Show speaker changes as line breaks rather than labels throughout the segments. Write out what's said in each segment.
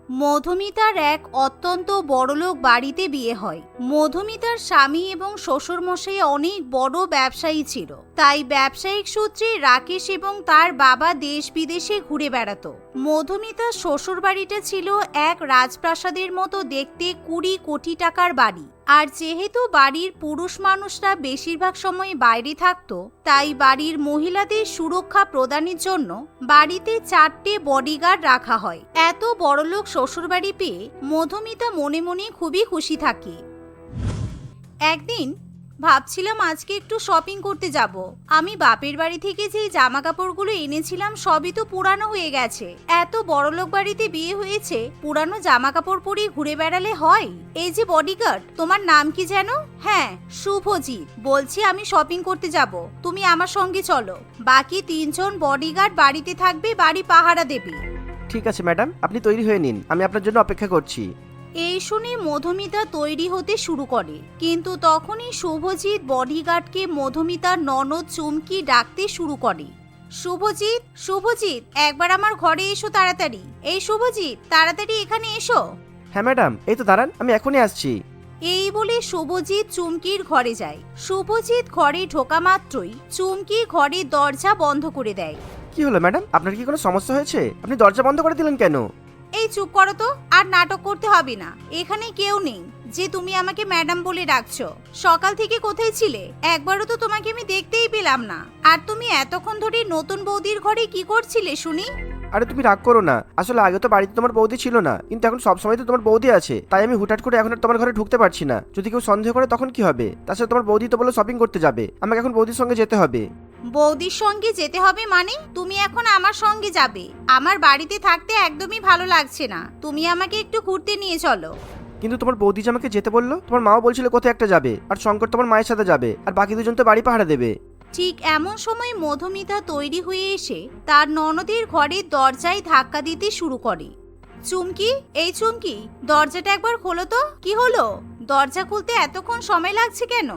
মধুমিতার এক অত্যন্ত বড়লোক বাড়িতে বিয়ে হয়। মধুমিতার স্বামী এবং শ্বশুরমশাই অনেক বড় ব্যবসায়ী ছিল, তাই ব্যবসায়িক সূত্রে রাকেশ এবং তার বাবা দেশ বিদেশে ঘুরে বেড়াতো। মধুমিতার শ্বশুর বাড়িটা ছিল এক রাজপ্রাসাদের মতো দেখতে 20 কোটি টাকার বাড়ি। আর যেহেতু বাড়ির পুরুষ মানুষরা বেশিরভাগ সময় বাইরে থাকতো, তাই বাড়ির মহিলাদের সুরক্ষা প্রদানের জন্য বাড়িতে 4টে বডিগার্ড রাখা হয়। এত বড়লোক শ্বশুরবাড়ি পেয়ে মধুমিতা মনে মনে খুবই খুশি থাকে। একদিন ভাবছিলাম আজকে একটু শপিং করতে যাব। আমি বাপের বাড়ি থেকে যে জামা কাপড়গুলো এনেছিলাম সবই তো পুরানো হয়ে গেছে। এত বড়লোক বাড়িতে বিয়ে হয়েছে, পুরানো জামা কাপড় পরে ঘুরে বেড়ালে হয়? এই যে বডিগার্ড, তোমার নাম কি যেন? হ্যাঁ, শুভজিৎ। বলছি আমি শপিং করতে যাব, তুমি আমার সঙ্গে চলো। বাকি 3 জন বডিগার্ড বাড়িতে থাকবে, বাড়ি পাহারা দেবে।
ঠিক আছে ম্যাডাম, আপনি তৈরি হয়ে নিন, আমি আপনার জন্য অপেক্ষা করছি।
এই শুনে মধুমিতা তৈরি হতে শুরু করে, কিন্তু তখনই শুভজিৎ বডিগার্ডকে মধুমিতার ননদ চুমকি ডাকতে শুরু করে। শুভজিৎ, শুভজিৎ, একবার আমার ঘরে এসো তাড়াতাড়ি। এই শুভজিৎ, তাড়াতাড়ি এখানে এসো।
হ্যাঁ ম্যাডাম, এই তো দাঁড়ান, আমি এখনই আসছি।
এই বলে শুভজিৎ চুমকির ঘরে যায়। শুভজিৎ ঘরে ঢোকা মাত্রই চুমকি ঘরের দরজা বন্ধ করে দেয়।
কি হলো ম্যাডাম, আপনার কি কোনো সমস্যা হয়েছে? আপনি দরজা বন্ধ করে দিলেন কেন?
এই চুপ করো তো, আর নাটক করতে হবে না। এখানে কেউ নেই যে তুমি আমাকে ম্যাডাম বলে ডাকছো। সকাল থেকে কোথায় ছিলে? একবারও তো তোমাকে আমি দেখতেই পেলাম না। আর তুমি এতক্ষণ ধরে নতুন বৌদির ঘরে কি করছিলে শুনি?
আরে তুমি রাগ করো না, আসলে আগে তো বাড়িতে তোমার বৌদি ছিল না, কিন্তু এখন সবসময় তো তোমার বৌদি আছে, তাই আমি হুটহাট করে এখন আর তোমার ঘরে ঢুকতে পারছি না। যদি কেউ সন্দেহ করে তখন কি হবে? তাছাড়া তোমার বৌদি তো বলে শপিং করতে যাবে, আমাকে এখন বৌদির সঙ্গে যেতে হবে।
বৌদির সঙ্গে যেতে হবে মানে? তুমি এখন আমার সঙ্গে যাবে? আমার বাড়িতে থাকতে একদমই ভালো লাগছে না, তুমি আমাকে একটু ঘুরতে নিয়ে চলো।
কিন্তু তোমার বৌদি যে আমাকে যেতে বললো, তোমার মাও বলছিল কোথায় একটা যাবে, আর শঙ্কর তোমার মায়ের সাথে যাবে, আর বাকি 2জন তো বাড়ি পাহারা দেবে।
ঠিক এমন সময় মধুমিতা তৈরি হয়ে এসে তার ননদের ঘরের দরজায় ধাক্কা দিতে শুরু করে। চুমকি, এই চুমকি, দরজাটা একবার খোলো তো। কি হলো? দরজা খুলতে এতক্ষণ সময় লাগছে কেন?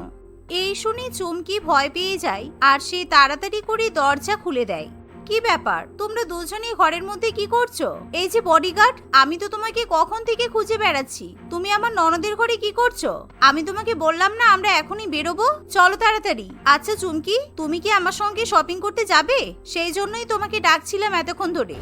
এই শুনে চুমকি ভয় পেয়ে যায়, আর সে তাড়াতাড়ি করে দরজা খুলে দেয়। কি ব্যাপার, তোমরা দুজনেই ঘরের মধ্যে কি করছো? এই যে বডিগার্ড, আমি তো তোমাকে কখন থেকে খুঁজে বেড়াচ্ছি। তুমি আমার ননদের ঘরে কি করছো? আমি তোমাকে বললাম না আমরা এখনই বেরোবো? চলো তাড়াতাড়ি। আচ্ছা চুমকি, তুমি কি আমার সঙ্গে শপিং করতে যাবে? সেই জন্যই তোমাকে ডাকছিলাম এতক্ষণ ধরে।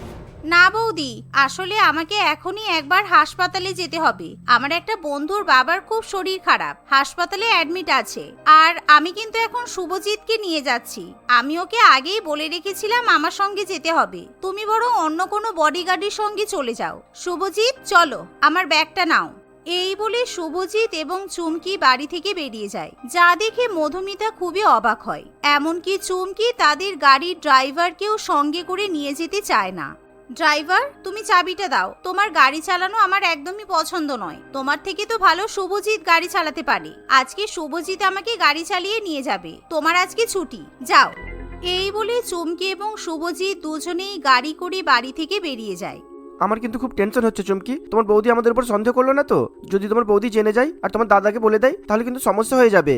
না বৌদি, আসলে আমাকে এখনই একবার হাসপাতালে যেতে হবে। আমার একটা বন্ধুর বাবার খুব শরীর খারাপ, হাসপাতালে অ্যাডমিট আছে। আর আমি কিন্তু এখন শুভজিৎকে নিয়ে যাচ্ছি। আমি ওকে আগেই বলে রেখেছিলাম আমার সঙ্গে যেতে হবে। তুমি বরং অন্য কোনো বডিগার্ডের সঙ্গে চলে যাও। শুভজিৎ, চলো, আমার ব্যাগটা নাও। এই বলে শুভজিৎ এবং চুমকি বাড়ি থেকে বেরিয়ে যায়, যা দেখে মধুমিতা খুবই অবাক হয়। এমনকি চুমকি তাদের গাড়ির ড্রাইভারকেও সঙ্গে করে নিয়ে যেতে চায় না। ড্রাইভার, তুমি চাবিটা দাও। তোমার গাড়ি চালানো আমার একদমই পছন্দ নয়। তোমার থেকে তো ভালো শুভজিৎ গাড়ি চালাতে পারে। আজকে শুভজিৎ আমাকে গাড়ি চালিয়ে নিয়ে যাবে। তোমার আজকে ছুটি, যাও। এই বলে চুমকি এবং শুভজিৎ দুজনেই গাড়ি করে বাড়ি থেকে বেরিয়ে যায়।
আমার কিন্তু খুব টেনশন হচ্ছে চুমকি, তোমার বৌদি আমাদের উপর সন্দেহ করলো না তো? যদি তোমার বৌদি জেনে যায় আর তোমার দাদাকে বলে দেয়, তাহলে কিন্তু সমস্যা হয়ে যাবে।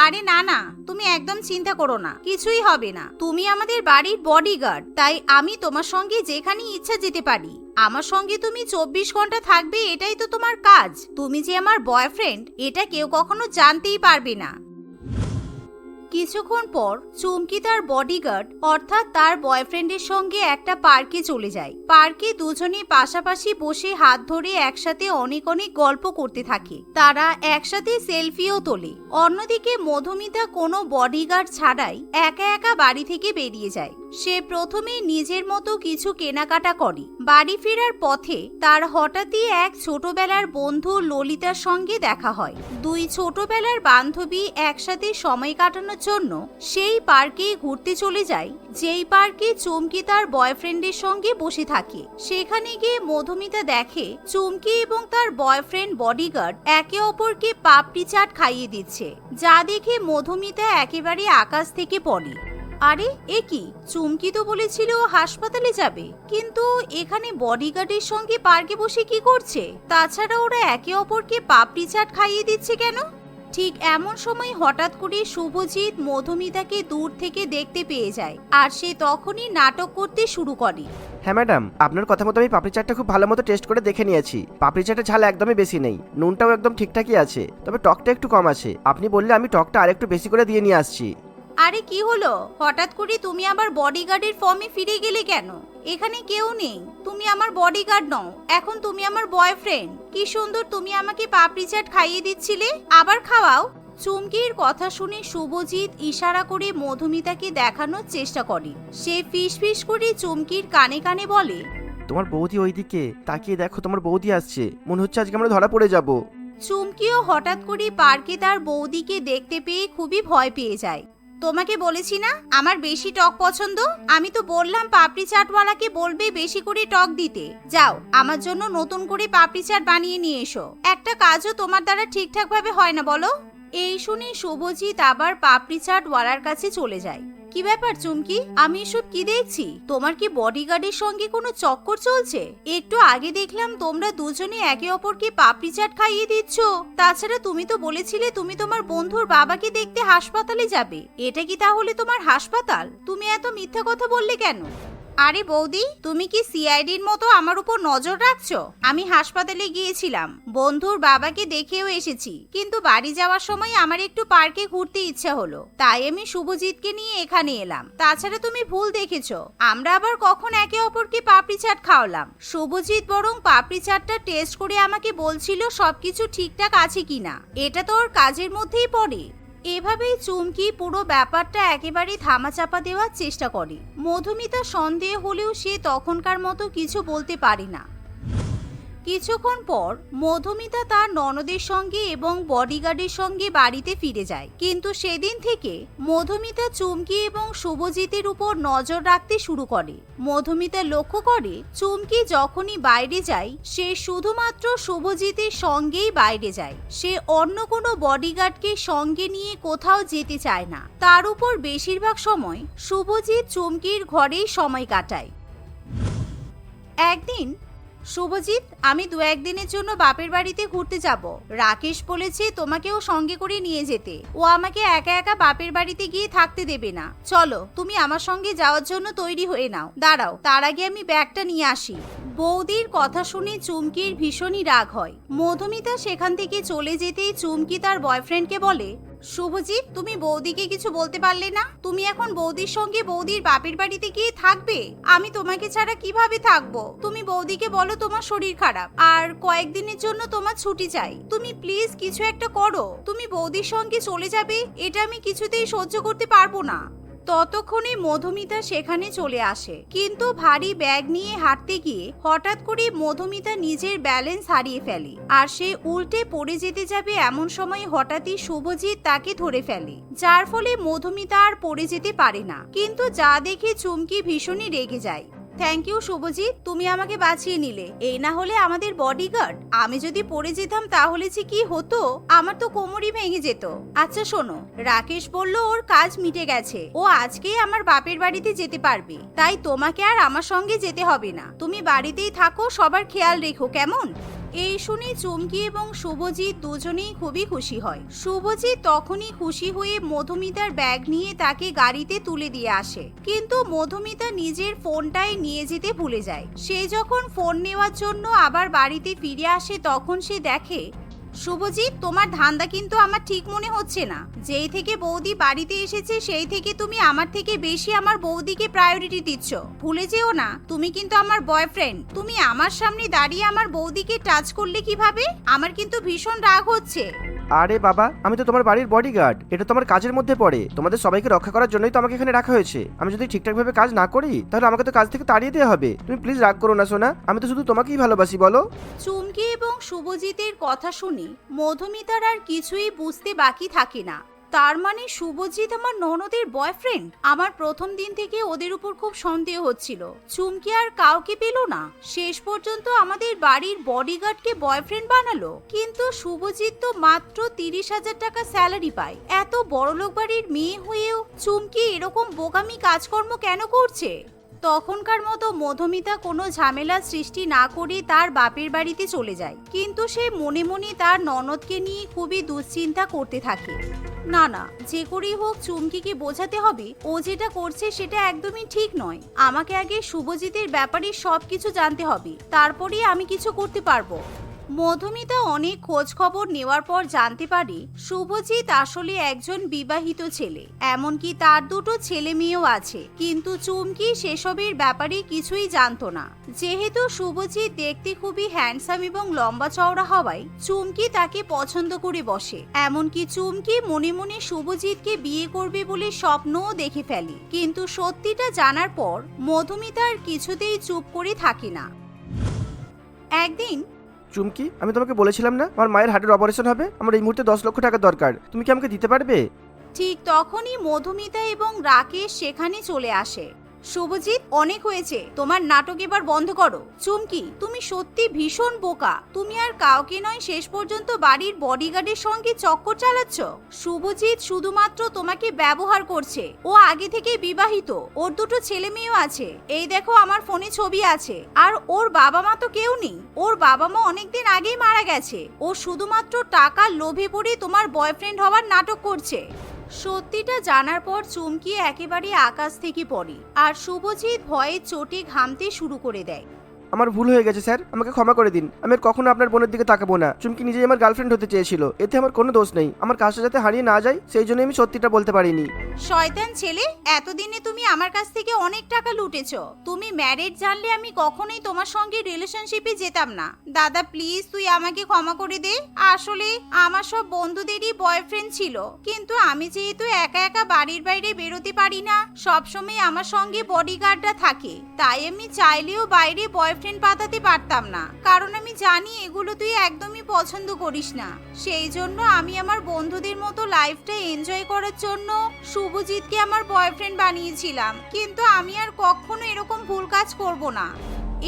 আরে না না, তুমি একদম চিন্তা করো না, কিছুই হবে না। তুমি আমাদের বাড়ির বডিগার্ড, তাই আমি তোমার সঙ্গে যেখানে ইচ্ছা যেতে পারি। আমার সঙ্গে তুমি 24 ঘন্টা থাকবে, এটাই তো তোমার কাজ। তুমি যে আমার বয়ফ্রেন্ড, এটা কেউ কখনো জানতেই পারবে না। কিছুক্ষণ পর চুমকি তার বডিগার্ড অর্থাৎ তার বয়ফ্রেন্ডের সঙ্গে একটা পার্কে চলে যায়। পার্কে দুজনে পাশাপাশি বসে হাত ধরে একসাথে অনেক অনেক গল্প করতে থাকে। তারা একসাথে সেলফিও তোলে। অন্যদিকে মধুমিতা কোনো বডিগার্ড ছাড়াই একা একা বাড়ি থেকে বেরিয়ে যায়। সে প্রথমে নিজের মতো কিছু কেনাকাটা করে। বাড়ি ফেরার পথে তার হঠাৎই এক ছোটবেলার বন্ধু ললিতার সঙ্গে দেখা হয়। 2 ছোটবেলার বান্ধবী একসাথে সময় কাটানোর জন্য সেই পার্কে ঘুরতে চলে যায়, যেই পার্কে চুমকি তার বয়ফ্রেন্ডের সঙ্গে বসে থাকে। সেখানে গিয়ে মধুমিতা দেখে চুমকি এবং তার বয়ফ্রেন্ড বডিগার্ড একে অপরকে পাপড়ি চাট খাইয়ে দিচ্ছে, যা দেখে মধুমিতা একেবারে আকাশ থেকে পড়ে। আরে এ কি, চুমকি তো বলেছিল হাসপাতালে যাবে, কিন্তু এখানে বডিগার্ডের সঙ্গে পার্কে বসে কি করছে? তাছাড়া ওরা একে অপরকে পাপড়ি চাট খাইয়ে দিচ্ছে কেন? ঠিক এমন সময় হঠাৎ করে শুভজিৎ মধুমিতাকে দূর থেকে দেখতে পেয়ে যায়, আর সে তখনই নাটক করতে শুরু করে।
হ্যাঁ ম্যাডাম, আপনার কথা মতো আমি পাপড়ি চাটটা খুব ভালো মতো টেস্ট করে দেখে নিয়েছি। পাপড়ি চাটের ঝাল একদমই বেশি নেই, নুনটাও একদম ঠিকঠাকই আছে, তবে টকটা একটু কম আছে। আপনি বললে আমি টকটা আরেকটু বেশি করে দিয়ে নিয়ে আসছি।
আরে কি হলো, হঠাৎ করে তুমি আবার বডিগার্ডের ফর্মে ফিরে গেলে কেন? এখানে কেউ নেই, তুমি আমার বডিগার্ড নও, এখন তুমি আমার বয়ফ্রেন্ড। কি সুন্দর তুমি আমাকে পাপড়ি চাট খাইয়ে দিচ্ছিলে, আবার খাওয়াও। চুমকির কথা শুনে শুভজিৎ ইশারা করে মধুমিতাকে দেখানোর চেষ্টা করে। সে ফিসফিস করে চুমকির কানে কানে বলে,
তোমার বৌদি ওইদিকে তাকিয়ে দেখো, তোমার বৌদি আসছে, মনে হচ্ছে আজকে আমরা ধরা পড়ে যাব।
চুমকিও হঠাৎ করে পার্কে তার বৌদিকে দেখতে পেয়ে খুবই ভয় পেয়ে যায়। তোমাকে বলেছি না আমার বেশি টক পছন্দ, আমি তো বললাম পাপড়ি চাটওয়ালাকে বলবে বেশি করে টক দিতে। যাও আমার জন্য নতুন করে পাপড়ি চাট বানিয়ে নিয়ে এসো, একটা কাজও তোমার দ্বারা ঠিকঠাক ভাবে হয় না বলো। এই শুনে শুভজিৎ আবার পাপড়ি চাটওয়ালার কাছে চলে যায়। কি ব্যাপার চুমকি, আমি এসব কি দেখছি? তোমার কি বডিগার্ডের সঙ্গে কোনো চক্কর চলছে? একটু আগে দেখলাম তোমরা দুজনে একে অপরকে পাপড়ি চাট খাইয়ে দিচ্ছ। তাছাড়া তুমি তো বলেছিলে তুমি তোমার বন্ধুর বাবাকে দেখতে হাসপাতালে যাবে, এটা কি তাহলে তোমার হাসপাতাল? তুমি এত মিথ্যা কথা বললে কেন? আরে বৌদি, তুমি কি সিআইডির মতো আমার উপর নজর রাখছো? আমি হাসপাতালে গিয়েছিলাম, বন্ধুর বাবাকে দেখেও এসেছি, কিন্তু বাড়ি যাওয়ার সময় আমার একটু পার্কে ঘুরতে ইচ্ছা হলো, তাই আমি শুভজিৎকে নিয়ে এখানে এলাম। তাছাড়া তুমি ভুল দেখেছো, আমরা আবার কখন একে অপরকে পাপড়ি চাট খাওয়ালাম? শুভজিৎ বরং পাপড়ি চাটটা টেস্ট করে আমাকে বলছিল সবকিছু ঠিকঠাক আছে কিনা, এটা তো ওর কাজের মধ্যেই পড়ে। এভাবেই চুমকি পুরো ব্যাপারটা একেবারে ধামাচাপা দেওয়ার চেষ্টা করে। মধুমিতা সন্দেহ হলেও সে তখনকার মতো কিছু বলতে পারে না। কিছুক্ষণ পর মধুমিতা তার ননদের সঙ্গে এবং বডিগার্ডের সঙ্গে বাড়িতে ফিরে যায়, কিন্তু সেদিন থেকে মধুমিতা চুমকি এবং শুভজিতের উপর নজর রাখতে শুরু করে। মধুমিতা লক্ষ্য করে চুমকি যখনই বাইরে যায় সে শুধুমাত্র শুভজিতের সঙ্গেই বাইরে যায়, সে অন্য কোনো বডিগার্ডকে সঙ্গে নিয়ে কোথাও যেতে চায় না। তার উপর বেশিরভাগ সময় শুভজিৎ চুমকির ঘরেই সময় কাটায়। একদিন, শুভজিৎ, আমি 2-1 দিনের জন্য বাপের বাড়িতে ঘুরতে যাব। রাকেশ বলেছে তোমাকেও সঙ্গে করে নিয়ে যেতে, ও আমাকে একা একা বাপের বাড়িতে গিয়ে থাকতে দেবে না। চলো তুমি আমার সঙ্গে যাওয়ার জন্য তৈরি হয়ে নাও। দাঁড়াও, তার আগে আমি ব্যাগটা নিয়ে আসি। বৌদির কথা শুনে চুমকির ভীষণই রাগ হয়। মধুমিতা সেখান থেকে চলে যেতেই চুমকি তার বয়ফ্রেন্ডকে বলে, শুভজিৎ, তুমি বৌদিকে কিছু বলতে পারলে না? তুমি এখন বৌদির সঙ্গে বৌদির বাপের বাড়িতে গিয়ে থাকবে? আমি তোমাকে ছাড়া কিভাবে থাকবো? তুমি বৌদিকে বলো তোমার শরীর খারাপ আর কয়েকদিনের জন্য তোমার ছুটি চাই। তুমি প্লিজ কিছু একটা করো, তুমি বৌদির সঙ্গে চলে যাবে, এটা আমি কিছুতেই সহ্য করতে পারবো না। ততক্ষণে মধুমিতা সেখানে চলে আসে, কিন্তু ভারী ব্যাগ নিয়ে হাঁটতে গিয়ে হঠাৎ করে মধুমিতা নিজের ব্যালেন্স হারিয়ে ফেলে, আর সে উল্টে পড়ে যেতে যাবে এমন সময় হঠাৎই শুভজিৎ তাকে ধরে ফেলে, যার ফলে মধুমিতা আর পড়ে যেতে পারে না। কিন্তু যা দেখে চুমকি ভীষণই রেগে যায়। থ্যাংক ইউ শুভজিৎ, তুমি আমাকে বাঁচিয়ে নিলে, এই না হলে আমাদের বডিগার্ড, আমি যদি পড়ে যেতাম তাহলে যে কি হতো, আমার তো কোমরই ভেঙে যেত। আচ্ছা শোনো, রাকেশ বলল ওর কাজ মিটে গেছে, ও আজকেই আমার বাপের বাড়িতে যেতে পারবে, তাই তোমাকে আর আমার সঙ্গে যেতে হবে না। তুমি বাড়িতেই থাকো, সবার খেয়াল রেখো, কেমন? এই শুনে চুমকি এবং শুভজিৎ দুজনেই খুবই খুশি হয়। শুভজিৎ তখনই খুশি হয়ে মধুমিতার ব্যাগ নিয়ে তাকে গাড়িতে তুলে দিয়ে আসে, কিন্তু মধুমিতা নিজের ফোনটাই নিয়ে যেতে ভুলে যায়। সে যখন ফোন নেওয়ার জন্য আবার বাড়িতে ফিরে আসে তখন সে দেখে, শুভজিৎ, তোমার ধান্দা কিন্তু আমার ঠিক মনে হচ্ছে না। যেই থেকে বৌদি বাড়িতে এসেছে সেই থেকে তুমি আমার থেকে বেশি আমার বৌদিকে প্রায়োরিটি দিচ্ছ। ভুলে যেও না তুমি কিন্তু আমার বয়ফ্রেন্ড। তুমি আমার সামনে দাঁড়িয়ে আমার বৌদিকে টাচ করলে কিভাবে? আমার কিন্তু ভীষণ রাগ হচ্ছে।
আরে বাবা, আমি তো তোমার বাড়ির বডিগার্ড, এটা তোমার কাজের মধ্যে পড়ে। তোমাদের সবাইকে রক্ষা করার জন্যই তো আমাকে এখানে রাখা হয়েছে। আমি যদি ঠিকঠাক ভাবে কাজ না করি তাহলে আমাকে তো কাজ থেকে তাড়িয়ে দেওয়া হবে। তুমি প্লিজ রাগ করো না সোনা, আমি তো শুধু তোমাকেই ভালোবাসি, বলো।
চুমকি এবং শুভজিতের কথা শুনে মধুমিতার আর কিছুই বুঝতে বাকি থাকে না। তার মানে শুভজিৎ আমার ননদের বয়ফ্রেন্ড? আমার প্রথম দিন থেকে ওদের উপর খুব সন্দেহ হচ্ছিল। চুমকি আর কাউকে পেল না, শেষ পর্যন্ত আমাদের বাড়ির বডিগার্ডকে বয়ফ্রেন্ড বানালো। কিন্তু শুভজিৎ তো মাত্র 30,000 টাকা স্যালারি পায়। এত বড়লোক বাড়ির মেয়ে হয়েও চুমকি এরকম বোকামি কাজকর্ম কেন করছে? তখনকার মতো মধুমিতা কোনো ঝামেলা সৃষ্টি না করে তার বাপের বাড়িতে চলে যায়, কিন্তু সে মনে মনে তার ননদকে নিয়ে খুবই দুশ্চিন্তা করতে থাকে। না না, যে করেই হোক চুমকিকে বোঝাতে হবে ও যেটা করছে সেটা একদমই ঠিক নয়। আমাকে আগে শুভজিতের ব্যাপারে সবকিছু জানতে হবে, তারপরেই আমি কিছু করতে পারবো। মধুমিতা অনেক খোঁজ খবর নেওয়ার পর জানতে পারে শুভজিৎ আসলে একজন বিবাহিত ছেলে, এমনকি তার দুটো ছেলে মেয়েও আছে, কিন্তু চুমকি সেসবের ব্যাপারে কিছুই জানতো না। যেহেতু শুভজিৎ দেখতে খুবই হ্যান্ডসাম এবং লম্বা চওড়া হওয়ায় চুমকি তাকে পছন্দ করে বসে, এমনকি চুমকি মনে মনে শুভজিৎকে বিয়ে করবে বলে স্বপ্নও দেখে ফেলে। কিন্তু সত্যিটা জানার পর মধুমিতা আর কিছুতেই চুপ করে থাকে না। একদিন,
চুমকি, আমি তোমাকে বলেছিলাম না আমার মায়ের হার্টের অপারেশন হবে, আমার এই মুহূর্তে 10 লক্ষ টাকা দরকার, তুমি কি আমাকে দিতে পারবে?
ঠিক তখনই মধুমিতা এবং রাকেশ সেখানে চলে আসে। শুভজিৎ, অনেক হয়েছে, তোমার নাটক এবার বন্ধ করো। চুমকি, তুমি সত্যি ভীষণ বোকা, তুমি আর কাউকে নয় শেষ পর্যন্ত বাড়ির বডিগার্ডের সঙ্গে চক্কর চালাচ্ছ। শুভজিৎ শুধুমাত্র তোমাকে ব্যবহার করছে, ও আগে থেকেই বিবাহিত, ওর দুটো ছেলে মেয়েও আছে, এই দেখো আমার ফোনে ছবি আছে। আর ওর বাবা মা তো কেউ নেই, ওর বাবা মা অনেকদিন আগেই মারা গেছে, ও শুধুমাত্র টাকার লোভে পড়ে তোমার বয়ফ্রেন্ড হওয়ার নাটক করছে। সত্যিটা জানার পর চুমকি একেবারে আকাশ থেকে পড়ে, আর শুভজিৎ ভয়ে চোটে ঘামতে শুরু করে দেয়।
আমার ভুল হয়ে গেছে স্যার, আমাকে ক্ষমা করে দিন, আমি আর কখনো আপনার বোনের দিকে তাকাবো না। চুমকি নিজেই আমার গার্লফ্রেন্ড হতে চেয়েছিল, এতে আমার কোনো দোষ নেই, আমার কাজটা যাতে হারিয়ে না যায় সেই জন্য আমি সত্যিটা বলতে পারিনি।
শয়তান ছেলে, এতদিনে তুমি আমার কাছ থেকে অনেক টাকা লুটেছো। তুমি ম্যারিড জানলে আমি কখনোই তোমার সঙ্গে রিলেশনশিপে যেতাম না। দাদা প্লিজ তুই আমাকে ক্ষমা করে দে, আসলে আমার সব বন্ধুদেরই বয়ফ্রেন্ড ছিল, কিন্তু আমি যেহেতু একা একা বাড়ির বাইরে বেরোতে পারি না, সবসময় আমার সঙ্গে বডিগার্ডরা থাকে, তাই আমি চাইলেও বাইরে বয়ফ্রেন্ড পাতাতে পারতাম না, কারণ আমি জানি এগুলো তুই একদমই পছন্দ করিস না। সেই জন্য আমি আমার বন্ধুদের মতো লাইফটা এনজয় করার জন্য শুভজিৎকে আমার বয়ফ্রেন্ড বানিয়েছিলাম, কিন্তু আমি আর কখনো এরকম ভুল কাজ করব না।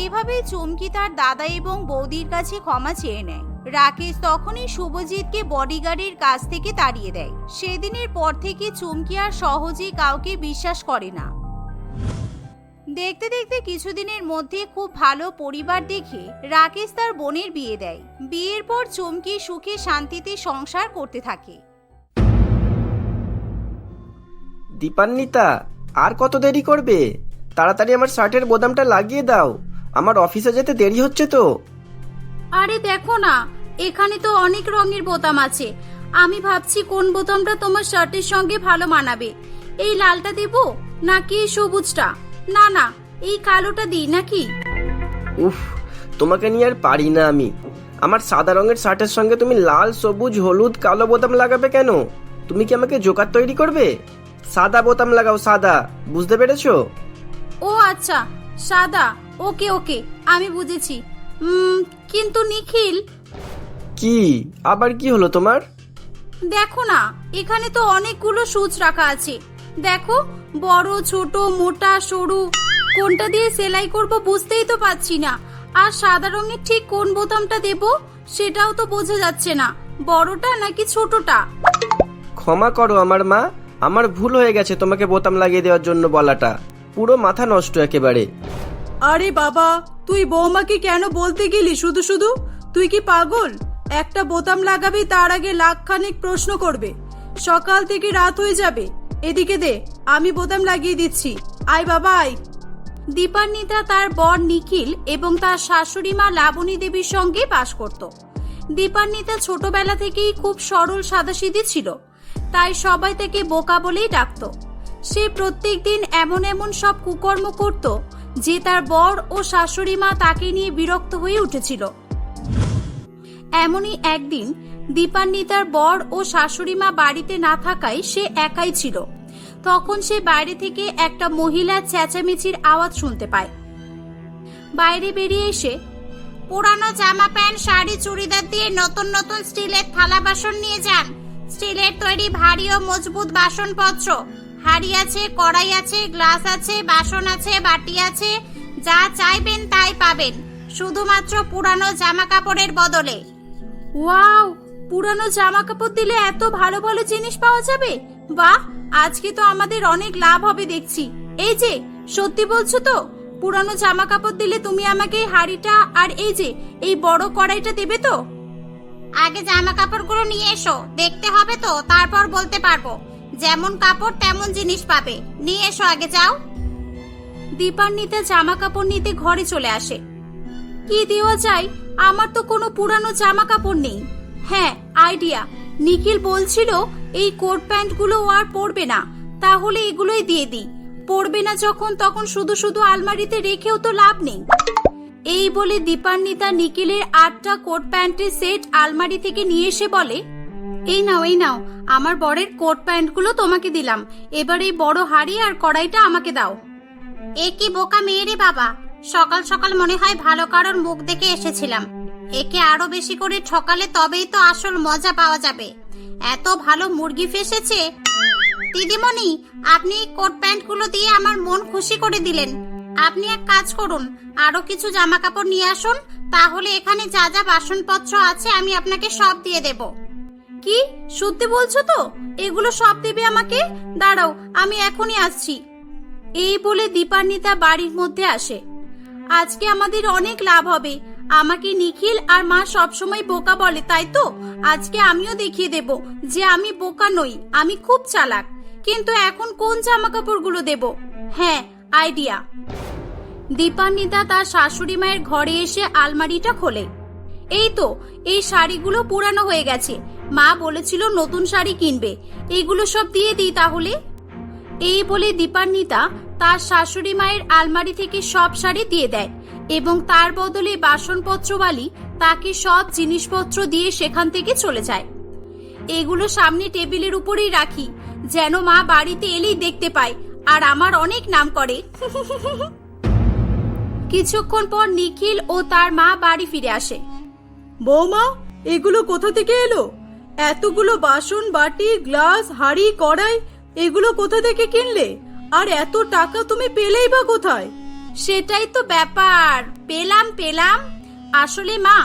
এভাবেই চুমকি তার দাদা এবং বৌদির কাছে ক্ষমা চেয়ে নেয়। রাকেশ তখনই শুভজিৎকে বডিগার্ডের কাছ থেকে তাড়িয়ে দেয়। সেদিনের পর থেকে চুমকি আর সহজে কাউকে বিশ্বাস করে না। দেখতে দেখতে কিছুদিনের মধ্যে খুব ভালো পরিবার দেখে রাকেশ তার বোনের বিয়ে দেয়। বিয়ের পর চুমকি সুখে শান্তিতে সংসার করতে থাকে।
দীপান্বিতা, আর কত দেরি করবে? তাড়াতাড়ি আমার শার্টের বোতামটা লাগিয়ে দাও, আমার অফিসে যেতে দেরি হচ্ছে তো।
আরে দেখো না, এখানে তো অনেক রঙের বোতাম আছে, আমি ভাবছি কোন বোতামটা তোমার শার্টের সঙ্গে ভালো মানাবে। এই লালটা দেব নাকি এই সবুজটা? না না, এই কালোটা দিই নাকি?
উফ, তোমাকে নিয়ে আর পারি না আমি। আমার সাদা রঙের শার্টের সঙ্গে তুমি লাল, সবুজ, হলুদ, কালো বোতাম লাগাবে কেন? তুমি কি আমাকে জোকার তৈরি করবে? সাদা বোতাম লাগাও, সাদা, বুঝতে পেরেছো?
ও আচ্ছা, সাদা, ওকে ওকে, আমি বুঝেছি। কিন্তু নিখিল,
কি আবার কি হলো তোমার?
দেখো না, এখানে তো অনেকগুলো সুচ রাখা আছে, দেখো, বড় ছোট মোটা সরু, কোনটা দিয়ে সেলাই করব বুঝতেই তো পাচ্ছি না। আর সাদা রঙের ঠিক কোন বোতামটা দেব সেটাও তো বোঝা যাচ্ছে না, বড়টা নাকি ছোটটা।
ক্ষমা করো আমার মা, আমার ভুল হয়ে গেছে তোমাকে বোতাম লাগিয়ে দেওয়ার জন্য বলাটা, পুরো মাথা নষ্ট একেবারে।
আরে বাবা, তুই বৌমাকে কেন বলতে গেলি শুধু শুধু? তুই কি পাগল? একটা বোতাম লাগাবি তার আগে লাখখানেক প্রশ্ন করবে, সকাল থেকে রাত হয়ে যাবে। এদিকে দে, আমি বোতাম লাগিয়ে দিচ্ছি, আয় বাবা আয়।
দীপান্বিতা তার বর নিখিল এবং তার শাশুড়ি মা লাবণী দেবীর সঙ্গে বাস করত। দীপান্বিতা ছোটবেলা থেকেই খুব সরল সাদাসিধে ছিল, তাই সবাই তাকে বোকা বলেই ডাকত। সে প্রত্যেকদিন এমন এমন সব কুকর্ম করত যে তার বর ও শাশুড়ি মা তাকে নিয়ে বিরক্ত হয়ে উঠেছিল। এমনই একদিন দীপান্বিতার বর ও শাশুড়ি মা বাড়িতে না থাকায় সে একাই ছিল। তখন সে বাইরে থেকে একটা মহিলার চেঁচামেচির আওয়াজ শুনতে পায়। বাইরে বেরিয়ে এসে, পুরানো জামা প্যান্ট শাড়ি চুড়িদার দিয়ে নতুন নতুন স্টিলের থালা বাসন নিয়ে যান, স্টিলের তৈরি ভারী ও মজবুত বাসনপত্র, হাঁড়ি আছে, কড়াই আছে, গ্লাস আছে, বাসন আছে, বাটি আছে, যা চাইবেন তাই পাবেন, শুধুমাত্র পুরানো জামা কাপড়ের বদলে। ওয়াও, পুরানো জামা কাপড় দিলে এত ভালো ভালো জিনিস পাওয়া যাবে? বাহ, আজকে তো আমাদের অনেক লাভ হবে দেখছি। এই যে সত্যি বলছো তো? পুরানো জামা কাপড় দিলে তুমি আমাকে এই হাড়িটা আর এই যে এই বড় কড়াইটা দেবে তো? আগে জামা কাপড়গুলো নিয়ে এসো, দেখতে হবে তো, তারপর বলতে পারবো। যেমন কাপড় তেমন জিনিস পাবে, নিয়ে এসো আগে, যাও। দীপান্বিতা জামা কাপড় নিতে ঘরে চলে আসে। কি দেওয়া যায়, আমার তো কোনো পুরানো জামা কাপড় নেই। হ্যাঁ, আইডিয়া, নিখিল বলছিল এই কোট প্যান্টগুলো ও আর পরবে না, তাহলে এগুলোই দিয়ে দিই। পরবে না যখন, তখন শুধু শুধু আলমারিতে রেখেও তো লাভ নেই। এই বলে দীপান্বিতা নিখিলের 8টা কোট প্যান্টের সেট আলমারি থেকে নিয়ে এসে বলে, এই নাও, আমার বরের কোট প্যান্টগুলো তোমাকে দিলাম, এবার এই বড় হাড়ি আর কড়াইটা আমাকে দাও। এ কি বোকা মেয়ে রে বাবা, সকাল সকাল মনে হয় ভালো কারোর মুখ দেখে এসেছিলাম। একে আরো বেশি করে ঠকালে তবেই তো আসল মজা পাওয়া যাবে। এত ভালো মুরগি ফেসেছে। দিদিমণি, আপনি কোট প্যান্টগুলো দিয়ে আমার মন খুশি করে দিলেন। আপনি এক কাজ করুন, আরো কিছু জামা কাপড় নিয়ে আসুন, তাহলে এখানে যা যা বাসনপত্র আছে আমি আপনাকে সব দিয়ে দেব। কি সত্যি বলছো তো? এগুলো সব দেবে আমাকে? দাঁড়াও, আমি এখনই আসছি। এই বলে দীপান্বিতা বাড়ির মধ্যে আসে। আজকে আমাদের অনেক লাভ হবে। আমাকে নিখিল আর মা সবসময় বোকা বলে, তাই তো আজকে আমিও দেখিয়ে দেব যে আমি বোকা নই, আমি খুব চালাক। কিন্তু এখন কোন জামা কাপড়গুলো দেব? হ্যাঁ, আইডিয়া। দীপান্বিতা তার শাশুড়ি মায়ের ঘরে এসে আলমারিটা খোলে। এই তো, এই শাড়িগুলো পুরানো হয়ে গেছে, মা বলেছিল নতুন শাড়ি কিনবে, এগুলো সব দিয়ে দিই তাহলে। এই বলে দীপান্বিতা তার শাশুড়ি মায়ের আলমারি থেকে সব শাড়ি দিয়ে দেয় এবং তার বদলে বাসনপত্রওয়ালি তাকে সব জিনিসপত্র দিয়ে সেখান থেকে চলে যায়। এগুলো সামনে টেবিলের উপরেই রাখি, যেন মা বাড়িতে এলেই দেখতে পায় আর আমার অনেক নাম করে। কিছুক্ষণ পর নিখিল ও তার মা বাড়ি ফিরে আসে।
বৌমা, এগুলো কোথা থেকে এলো? এতগুলো বাসন বাটি, গ্লাস, হাঁড়ি, কড়াই, এগুলো কোথা থেকে কিনলে? আর এত টাকা তুমি পেলেই বা কোথায়?
সেটাই তো ব্যাপার, পেলাম। আসলে মা,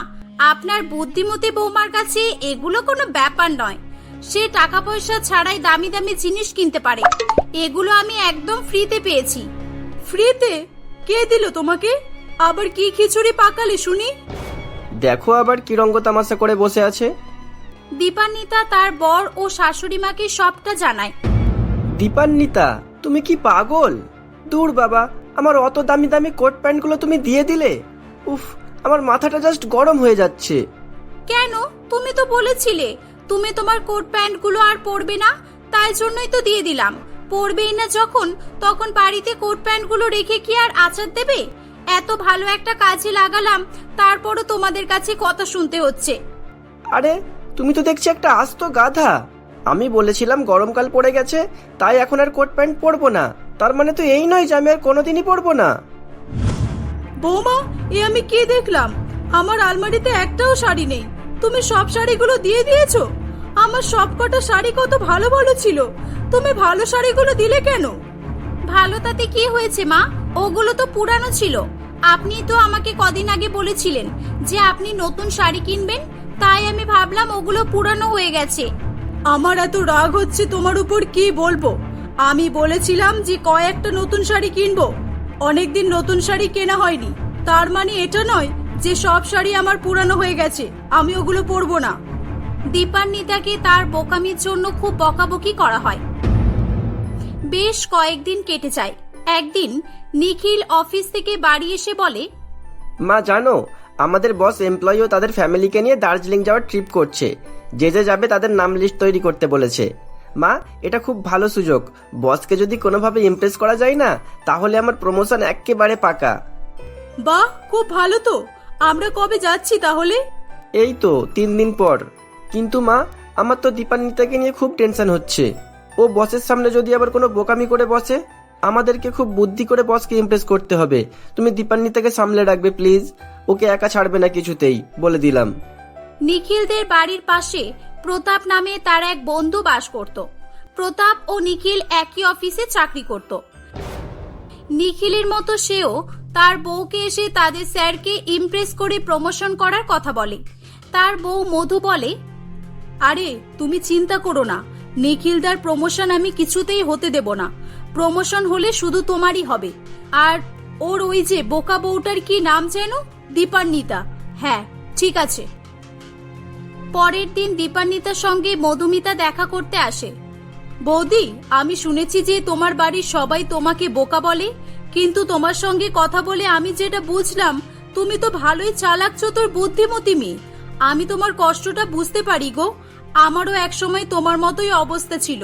আপনার বুদ্ধিমতী বৌমার কাছে এগুলো কোনো ব্যাপার নয়। সে টাকা পয়সা ছাড়াই দামি দামি জিনিস কিনতে পারে। এগুলো আমি একদম ফ্রিতে পেয়েছি।
ফ্রিতে? কে দিল তোমাকে? আবার কি খিচুড়ি পাকালে শুনি?
দেখো আবার কি রঙ্গ তামাশা করে বসে আছে।
দীপান্বিতা তার বর ও শাশুড়ি মাকে সবটা জানায়।
দীপান্বিতা, তুমি কি পাগল? দূর বাবা, আমার অত দামি দামি কোট প্যান্টগুলো তুমি দিয়ে দিলে? উফ, আমার মাথাটা জাস্ট গরম হয়ে যাচ্ছে।
কেন? তুমি তো বলেছিলে তুমি তোমার কোট প্যান্টগুলো আর পরবে না, তাই জন্যই তো দিয়ে দিলাম। পরবেই না যখন, তখন বাড়িতে কোট প্যান্টগুলো রেখে কি আর আচার দেবে? এত ভালো একটা কাজে লাগালাম, তারপরও তোমাদের কাছে কথা শুনতে হচ্ছে।
আরে, তুমি তো দেখছি একটা আস্ত গাধা। আমি বলেছিলাম গরমকাল পড়ে গেছে, তাই এখন আর কোট প্যান্ট পরবো না। তার মানে তো এই নয় যে আমি আর কোনোদিনই পরবো না।
বৌমা, এ আমি কি দেখলাম? আমার আলমারিতে একটাও শাড়ি নেই, তুমি সব শাড়িগুলো দিয়ে দিয়েছো। আমার সবকটা শাড়ি কত ভালো ভালো ছিল, তুমি ভালো শাড়িগুলো দিলে কেন?
ভালো তাতে কি হয়েছে মা? ওগুলো তো পুরানো ছিল। আপনি তো আমাকে কদিন আগে বলেছিলেন যে আপনি নতুন শাড়ি কিনবেন, তাই আমি ভাবলাম ওগুলো পুরানো হয়ে গেছে।
আমার এত রাগ হচ্ছে তোমার উপর, কি বলবো। আমি বলেছিলাম যে কয়েকটা নতুন শাড়ি কিনবো, অনেকদিন নতুন শাড়ি কেনা হয়নি। তার মানে এটা নয় যে সব শাড়ি আমার পুরানো হয়ে গেছে, আমি ওগুলো পরবো না।
দীপান্বিতাকে তার বোকামির জন্য খুব বকাবকি করা হয়। বেশ কয়েকদিন কেটে যায়। একদিন নিখিল অফিস থেকে বাড়ি এসে বলে,
মা জানো, আমাদের বস এমপ্লয়ি ও তাদের ফ্যামিলিকে নিয়ে দার্জিলিং যাওয়ার ট্রিপ করছে। যে যে যাবে তাদের নাম লিস্ট তৈরি করতে বলেছে। মা, এটা খুব ভালো সুযোগ। বসকে যদি কোনোভাবে ইমপ্রেস করা যায় না, তাহলে আমার প্রমোশন একেবারে পাকা।
বাহ, খুব ভালো তো। আমরা কবে যাচ্ছি তাহলে?
এই তো 3 দিন পর। কিন্তু মা, আমার তো দীপান্বিতাকে নিয়ে খুব টেনশন হচ্ছে। ও বসের সামনে যদি আবার কোনো বোকামি করে বসে। আমাদেরকে খুব বুদ্ধি করে বসকে ইমপ্রেস করতে হবে। তুমি দীপান্বিতাকে সামলে রাখবে প্লিজ। ওকে একা ছাড়বে না কিছুতেই, বলে দিলাম।
নিখিলদের বাড়ির পাশে প্রতাপ নামে তার এক বন্ধু বাস করত। প্রতাপ ও নিখিল একই অফিসে চাকরি করত। নিখিলের মতো সেও তার বউকে এসে তাদের স্যারকে ইমপ্রেস করে প্রমোশন করার কথা বলে। তার বউ মধু বলে,
আরে তুমি চিন্তা করো না, নিখিলদার প্রমোশন আমি কিছুতেই হতে দেব না। প্রমোশন হলে শুধু তোমারই হবে। আর ওর ওই যে বোকা বউটার কি নাম যেন? দীপান্বিতা। হ্যাঁ, ঠিক আছে।
পরের দিন দীপান্বিতার সঙ্গে মধুমিতা দেখা করতে আসে।
বৌদি, আমি শুনেছি যে তোমার বাড়ির সবাই তোমাকে বোকা বলে, কিন্তু তোমার সঙ্গে কথা বলে আমি যেটা বুঝলাম, তুমি তো ভালোই চালাক চতুর বুদ্ধিমতী মেয়ে। আমি তোমার কষ্টটা বুঝতে পারি গো। আমারও একসময় তোমার মতোই অবস্থা ছিল।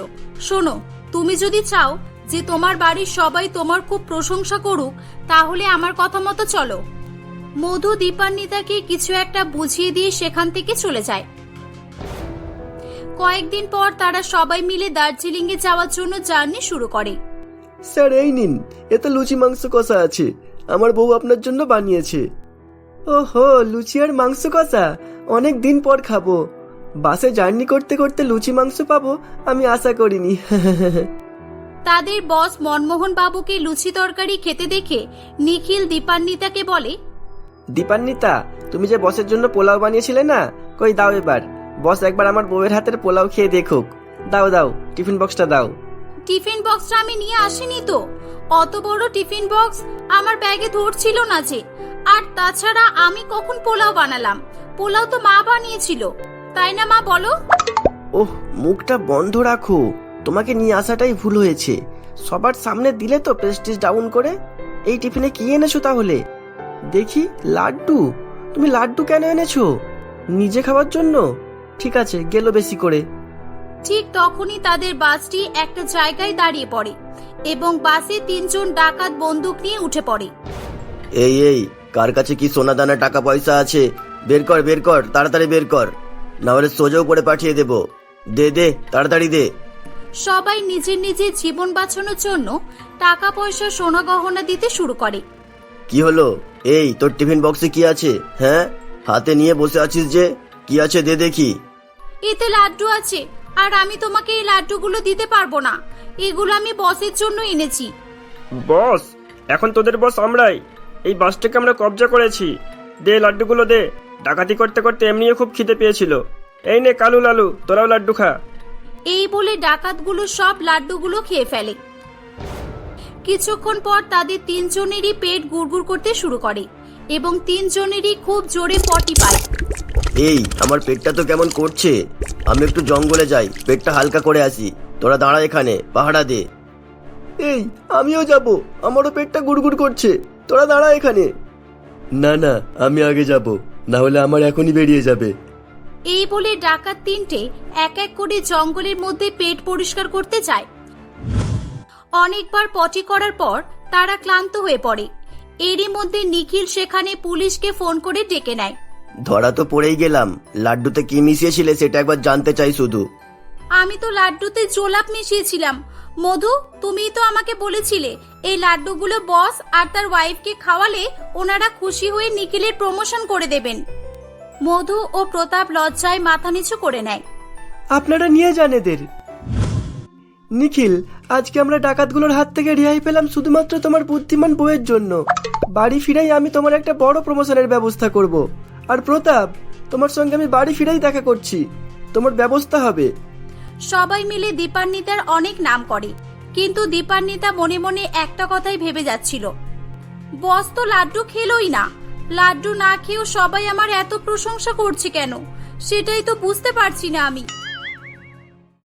শোনো, তুমি যদি চাও যে তোমার বাড়ির সবাই তোমার খুব প্রশংসা করুক, তাহলে আমার কথা মতো চলো।
মধু দীপান্বিতাকে কিছু একটা বুঝিয়ে দিয়ে সেখান থেকে চলে যায়। কয়েকদিন পর তারা সবাই মিলে দার্জিলিং এ যাওয়ার জন্য জার্নি শুরু করে।
স্যার এই নিন, এতে লুচি মাংস কষা আছে, আমার বউ আপনার জন্য বানিয়েছে। ওহো, লুচি আর মাংস কষা, অনেক দিন পর খাবো। বাসে জার্নি করতে করতে লুচি মাংস পাবো আমি আশা করিনি।
তাদের বস মনমোহন বাবুকে লুচি তরকারি খেতে দেখে নিখিল দীপান্বিতাকে বলে,
দীপান্বিতা, তুমি যে বসের জন্য পোলাও বানিয়েছিলে না, কই দাও এবার। বস একবার আমার বউয়ের হাতের পোলাও খেয়ে দেখুক। দাও দাও, টিফিন বক্সটা দাও।
টিফিন বক্সটা আমি নিয়ে আসিনি তো। অত বড় টিফিন বক্স আমার ব্যাগে ধরছিল না যে। আর তাছাড়া আমি কখন পোলাও বানালাম? পোলাও তো মা বানিয়েছিল, তাই না মা, বলো?
ওহ, মুখটা বন্ধ রাখো, তোমাকে নিয়ে আসাটাই ভুল হয়েছে। সবার সামনে দিলে তো প্রেস্টিজ ডাউন করে। এই টিফিনে কি এনেছো তাহলে? দেখি, লাড্ডু। তুমি লাড্ডু কেন এনেছো? নিজে খাওয়ার জন্য? ঠিক আছে, গেল বেশি করে।
ঠিক তখনই তাদের বাসটি একটা জায়গায় দাঁড়িয়ে পড়ে এবং বাসে 3 জন ডাকাত বন্দুক নিয়ে উঠে পড়ে।
এই এই, কার কাছে কি সোনা দানা টাকা পয়সা আছে? বের কর, বের কর, তাড়াতাড়ি বের কর, না হলে সোজা করে পাঠিয়ে দেব। দে দে, তাড়াতাড়ি দে।
সবাই নিজের নিজের জীবন বাঁচানোর জন্য টাকা পয়সা সোনা গহনা দিতে শুরু করে।
কি হলো? এই, তোর টিফিন বক্সে কি আছে? হ্যাঁ, হাতে নিয়ে বসে আছিস যে, কি আছে দে দেখি।
এতে লাড্ডু আছে, আর আমি তোমাকে এই লাড্ডুগুলো দিতে পারবো না। এগুলো আমি বসের জন্য এনেছি।
বস? এখন তোদের বস আমরাই। এই বাসটাকে আমরা কবজা করেছি। দে লাড্ডুগুলো দে। ডাকাতি করতে করতে এমনিও খুব খিদে পেয়েছিল। এই নে কালু লালু, তোরাও লাড্ডু খা।
এই বলে ডাকাতগুলো সব লাড্ডুগুলো খেয়ে ফেলে। কিছুক্ষণ পর তাদের 3 জনেরই পেট গুড়গুড় করতে শুরু করে এবং 3 জনেরই খুব জোরে পটি পায়।
এই, আমার পেটটা তো কেমন করছে, আমি একটু জঙ্গলে যাই, পেটটা হালকা করে আসি। তোরা দাঁড়া এখানে, পাহারা দে। এই, আমিও যাব, আমারও পেটটা গুড়গুড় করছে, তোরা দাঁড়া এখানে। না না, আমি আগে যাব, না হলে আমার এখনই বেরিয়ে যাবে।
এই বলে ডাকাত 3টে এক এক করে জঙ্গলের মধ্যে পেট পরিষ্কার করতে যায়। অনেকবার পটি করার পর তারা ক্লান্ত হয়ে পড়ে। এরই মধ্যে নিখিল সেখানে পুলিশকে ফোন করে ডেকে নেয়।
ধরা তো পড়েই গেলাম, লাড্ডুতে কি মিশিয়েছিলে সেটা একবার জানতে চাই শুধু।
আমি তো লাড্ডুতে জোলাপ মিশিয়েছিলাম। মধু, তুমিই তো আমাকে বলেছিলে এই লাড্ডুগুলো বস আর তার ওয়াইফকে খাওয়ালে ওনারা খুশি হয়ে নিখিলের প্রমোশন করে দেবেন। মধু ও প্রতাপ লজ্জায় মাথা নিচু করে নেয়।
আপনারা নিয়ে যান এদের। নিখিল, আজকে আমরা ডাকাতগুলোর হাত থেকে রেহাই পেলাম শুধুমাত্র তোমার বুদ্ধিমান বউয়ের জন্য। বাড়ি ফিরাই আমি তোমার একটা বড় প্রমোশনের ব্যবস্থা করব। আর প্রতাপ, তোমার সঙ্গে আমি বাড়ি ফিরাই দেখা করছি, তোমার ব্যবস্থা হবে।
সবাই মিলে দীপান্বিতার অনেক নাম করে, কিন্তু দীপান্বিতা মনে মনে একটা কথাই ভেবে যাচ্ছিল, বস তো লাড্ডু খেলোই না। লাড্ডু না খেয়েও সবাই আমার এত প্রশংসা করছে কেন, সেটাই তো বুঝতে পারছি না আমি।